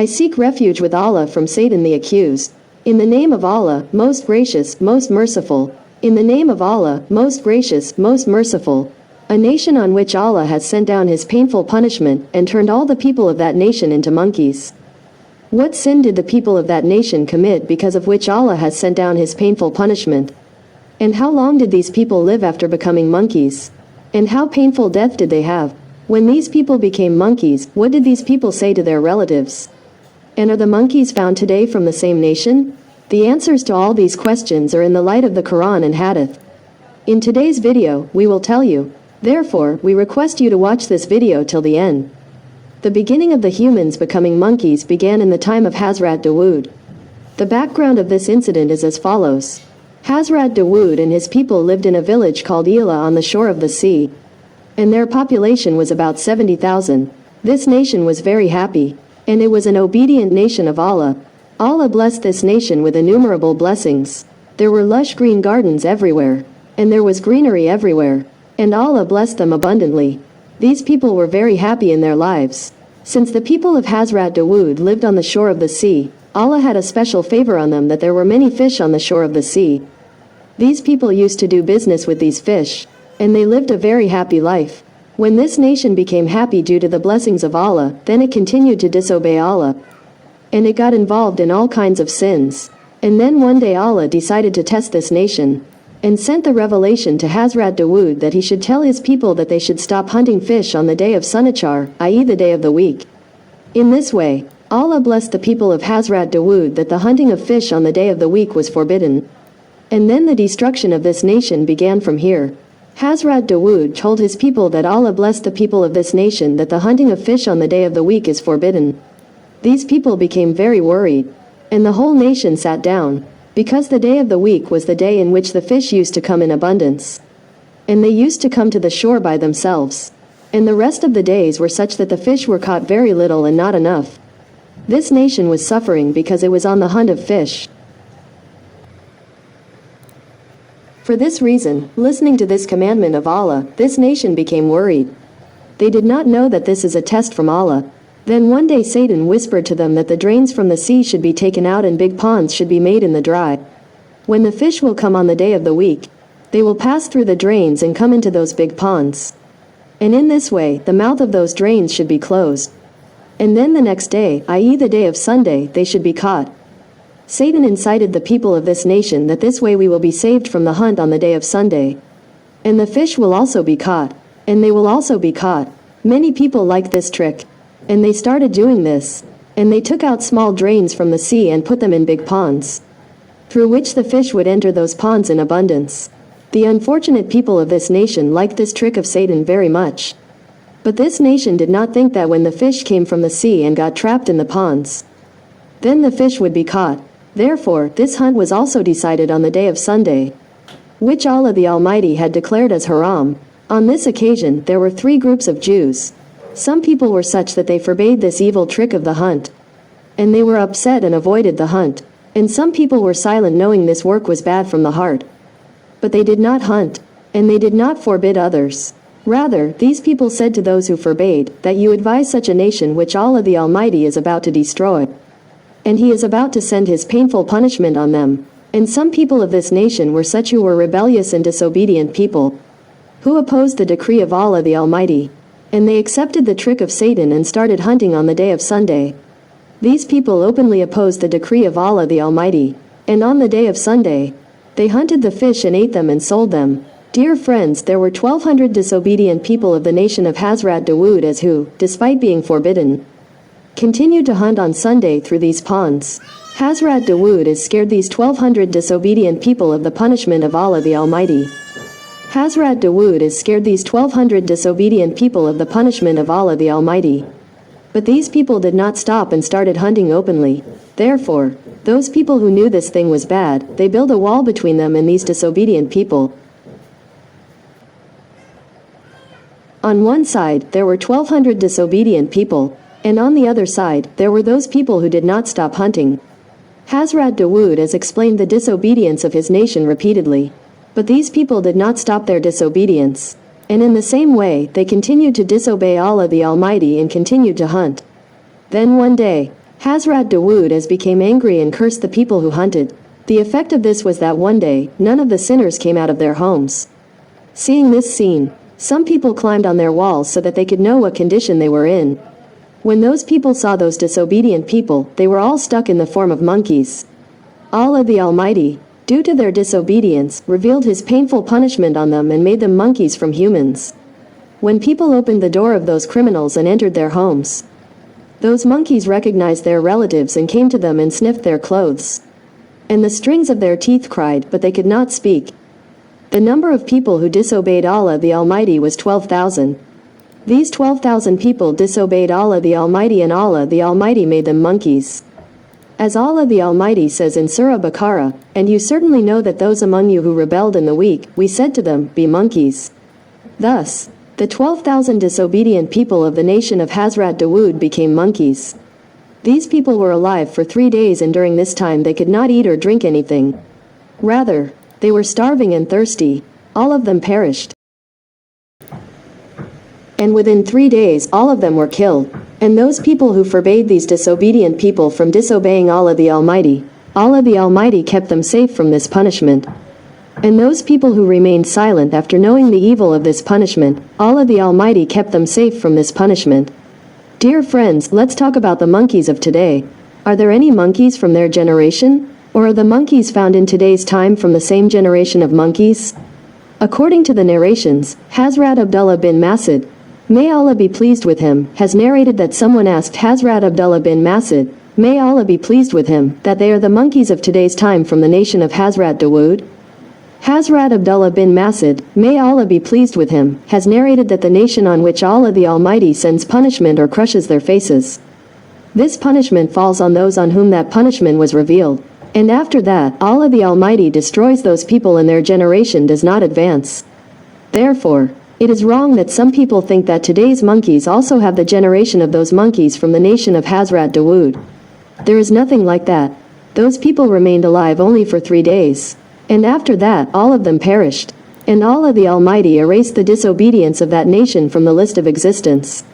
I seek refuge with Allah from Satan the accused. In the name of Allah, most gracious, most merciful. In the name of Allah, most gracious, most merciful. A nation on which Allah has sent down his painful punishment and turned all the people of that nation into monkeys. What sin did the people of that nation commit because of which Allah has sent down his painful punishment? And how long did these people live after becoming monkeys? And how painful death did they have? When these people became monkeys, what did these people say to their relatives? And are the monkeys found today from the same nation? The answers to all these questions are in the light of the Quran and Hadith. In today's video, we will tell you. Therefore, we request you to watch this video till the end. The beginning of the humans becoming monkeys began in the time of Hazrat Dawood. The background of this incident is as follows. Hazrat Dawood and his people lived in a village called Ela on the shore of the sea. And their population was about 70,000. This nation was very happy. And it was an obedient nation of Allah. Allah blessed this nation with innumerable blessings. There were lush green gardens everywhere. And there was greenery everywhere. And Allah blessed them abundantly. These people were very happy in their lives. Since the people of Hazrat Dawood lived on the shore of the sea, Allah had a special favor on them that there were many fish on the shore of the sea. These people used to do business with these fish. And they lived a very happy life. When this nation became happy due to the blessings of Allah, then it continued to disobey Allah. And it got involved in all kinds of sins. And then one day Allah decided to test this nation. And sent the revelation to Hazrat Dawood that he should tell his people that they should stop hunting fish on the day of Sunichar, i.e. the day of the week. In this way, Allah blessed the people of Hazrat Dawood that the hunting of fish on the day of the week was forbidden. And then the destruction of this nation began from here. Hazrat Dawood told his people that Allah blessed the people of this nation that the hunting of fish on the day of the week is forbidden. These people became very worried. And the whole nation sat down. Because the day of the week was the day in which the fish used to come in abundance. And they used to come to the shore by themselves. And the rest of the days were such that the fish were caught very little and not enough. This nation was suffering because it was on the hunt of fish. For this reason, listening to this commandment of Allah, this nation became worried. They did not know that this is a test from Allah. Then one day Satan whispered to them that the drains from the sea should be taken out and big ponds should be made in the dry. When the fish will come on the day of the week, they will pass through the drains and come into those big ponds. And in this way, the mouth of those drains should be closed. And then the next day, i.e. the day of Sunday, they should be caught. Satan incited the people of this nation that this way we will be saved from the hunt on the day of Sunday. And the fish will also be caught. And they will also be caught. Many people liked this trick. And they started doing this. And they took out small drains from the sea and put them in big ponds, through which the fish would enter those ponds in abundance. The unfortunate people of this nation liked this trick of Satan very much. But this nation did not think that when the fish came from the sea and got trapped in the ponds, then the fish would be caught. Therefore, this hunt was also decided on the day of Sunday, which Allah the Almighty had declared as haram. On this occasion, there were 3 groups of Jews. Some people were such that they forbade this evil trick of the hunt. And they were upset and avoided the hunt. And some people were silent knowing this work was bad from the heart. But they did not hunt. And they did not forbid others. Rather, these people said to those who forbade, that you advise such a nation which Allah the Almighty is about to destroy. And he is about to send his painful punishment on them. And some people of this nation were such who were rebellious and disobedient people, who opposed the decree of Allah the Almighty. And they accepted the trick of Satan and started hunting on the day of Sunday. These people openly opposed the decree of Allah the Almighty. And on the day of Sunday, they hunted the fish and ate them and sold them. Dear friends, there were 1,200 disobedient people of the nation of Hazrat Dawood as who, despite being forbidden, continued to hunt on Sunday through these ponds. Hazrat Dawood is scared these 1,200 disobedient people of the punishment of Allah the Almighty. Hazrat Dawood is scared these 1,200 disobedient people of the punishment of Allah the Almighty. But these people did not stop and started hunting openly. Therefore, those people who knew this thing was bad, they built a wall between them and these disobedient people. On one side, there were 1,200 disobedient people, and on the other side, there were those people who did not stop hunting. Hazrat Dawood has explained the disobedience of his nation repeatedly. But these people did not stop their disobedience. And in the same way, they continued to disobey Allah the Almighty and continued to hunt. Then one day, Hazrat Dawood as became angry and cursed the people who hunted. The effect of this was that one day, none of the sinners came out of their homes. Seeing this scene, some people climbed on their walls so that they could know what condition they were in. When those people saw those disobedient people, they were all stuck in the form of monkeys. Allah the Almighty, due to their disobedience, revealed His painful punishment on them and made them monkeys from humans. When people opened the door of those criminals and entered their homes, those monkeys recognized their relatives and came to them and sniffed their clothes. And the strings of their teeth cried, but they could not speak. The number of people who disobeyed Allah the Almighty was 12,000. These 12,000 people disobeyed Allah the Almighty, and Allah the Almighty made them monkeys. As Allah the Almighty says in Surah Baqarah, "And you certainly know that those among you who rebelled in the week, we said to them, be monkeys." Thus, the 12,000 disobedient people of the nation of Hazrat Dawood became monkeys. These people were alive for 3 days, and during this time they could not eat or drink anything. Rather, they were starving and thirsty. All of them perished. And within 3 days all of them were killed. And those people who forbade these disobedient people from disobeying Allah the Almighty kept them safe from this punishment. And those people who remained silent after knowing the evil of this punishment, Allah the Almighty kept them safe from this punishment. Dear friends, let's talk about the monkeys of today. Are there any monkeys from their generation? Or are the monkeys found in today's time from the same generation of monkeys? According to the narrations, Hazrat Abdullah bin Mas'ud, may Allah be pleased with him, has narrated that someone asked Hazrat Abdullah bin Mas'ud, may Allah be pleased with him, that they are the monkeys of today's time from the nation of Hazrat Dawood. Hazrat Abdullah bin Mas'ud, may Allah be pleased with him, has narrated that the nation on which Allah the Almighty sends punishment or crushes their faces. This punishment falls on those on whom that punishment was revealed. And after that, Allah the Almighty destroys those people and their generation does not advance. Therefore, it is wrong that some people think that today's monkeys also have the generation of those monkeys from the nation of Hazrat Dawood. There is nothing like that. Those people remained alive only for 3 days. And after that, all of them perished. And Allah the Almighty erased the disobedience of that nation from the list of existence.